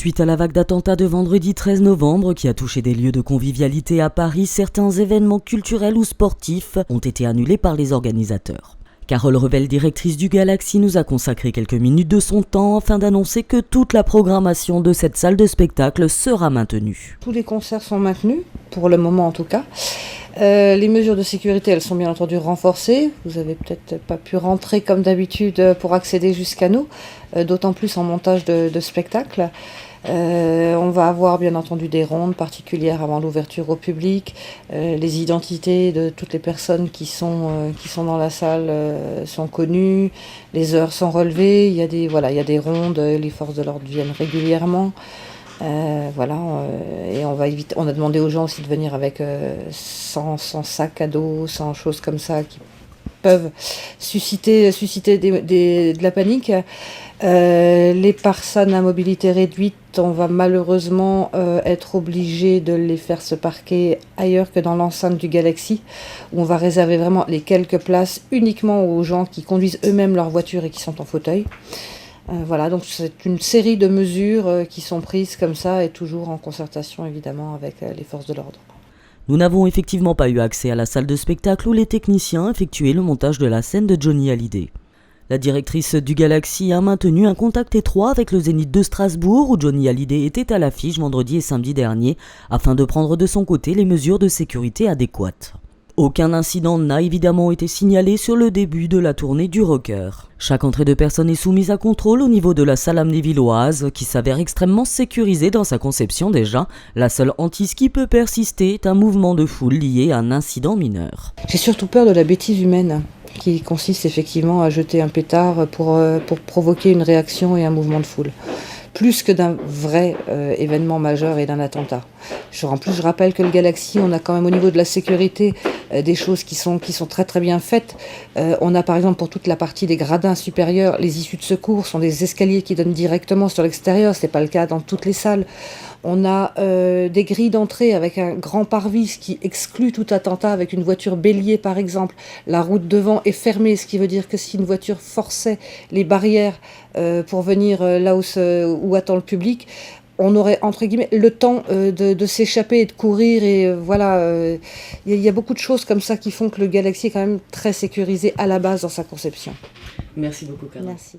Suite à la vague d'attentats de vendredi 13 novembre qui a touché des lieux de convivialité à Paris, certains événements culturels ou sportifs ont été annulés par les organisateurs. Carole Revel, directrice du Galaxy, nous a consacré quelques minutes de son temps afin d'annoncer que toute la programmation de cette salle de spectacle sera maintenue. Tous les concerts sont maintenus, pour le moment en tout cas. Les mesures de sécurité, elles sont bien entendu renforcées. Vous avez peut-être pas pu rentrer comme d'habitude pour accéder jusqu'à nous, d'autant plus en montage de spectacle. On va avoir bien entendu des rondes particulières avant l'ouverture au public. Les identités de toutes les personnes qui sont dans la salle sont connues. Les heures sont relevées. Il y a des rondes. Les forces de l'ordre viennent régulièrement. Et on a demandé aux gens aussi de venir avec sans sac à dos, sans choses comme ça qui peuvent susciter de la panique. Les personnes à mobilité réduite, on va malheureusement être obligé de les faire se parquer ailleurs que dans l'enceinte du Galaxy, où on va réserver vraiment les quelques places uniquement aux gens qui conduisent eux-mêmes leur voiture et qui sont en fauteuil. Donc c'est une série de mesures qui sont prises comme ça et toujours en concertation évidemment avec les forces de l'ordre. Nous n'avons effectivement pas eu accès à la salle de spectacle où les techniciens effectuaient le montage de la scène de Johnny Hallyday. La directrice du Galaxy a maintenu un contact étroit avec le Zénith de Strasbourg où Johnny Hallyday était à l'affiche vendredi et samedi dernier afin de prendre de son côté les mesures de sécurité adéquates. Aucun incident n'a évidemment été signalé sur le début de la tournée du rocker. Chaque entrée de personne est soumise à contrôle au niveau de la salle amnévilloise qui s'avère extrêmement sécurisée dans sa conception déjà. La seule hantise qui peut persister est un mouvement de foule lié à un incident mineur. J'ai surtout peur de la bêtise humaine qui consiste effectivement à jeter un pétard pour provoquer une réaction et un mouvement de foule. Plus que d'un vrai événement majeur et d'un attentat. En plus, je rappelle que le Galaxy, on a quand même au niveau de la sécurité des choses qui sont très très bien faites. On a par exemple pour toute la partie des gradins supérieurs, les issues de secours sont des escaliers qui donnent directement sur l'extérieur, ce n'est pas le cas dans toutes les salles. On a des grilles d'entrée avec un grand pare-vis qui exclut tout attentat avec une voiture bélier par exemple. La route devant est fermée, ce qui veut dire que si une voiture forçait les barrières pour venir là où attend le public, on aurait entre guillemets le temps de s'échapper et de courir il y a beaucoup de choses comme ça qui font que le Galaxy est quand même très sécurisé à la base dans sa conception. Merci beaucoup Carole. Merci.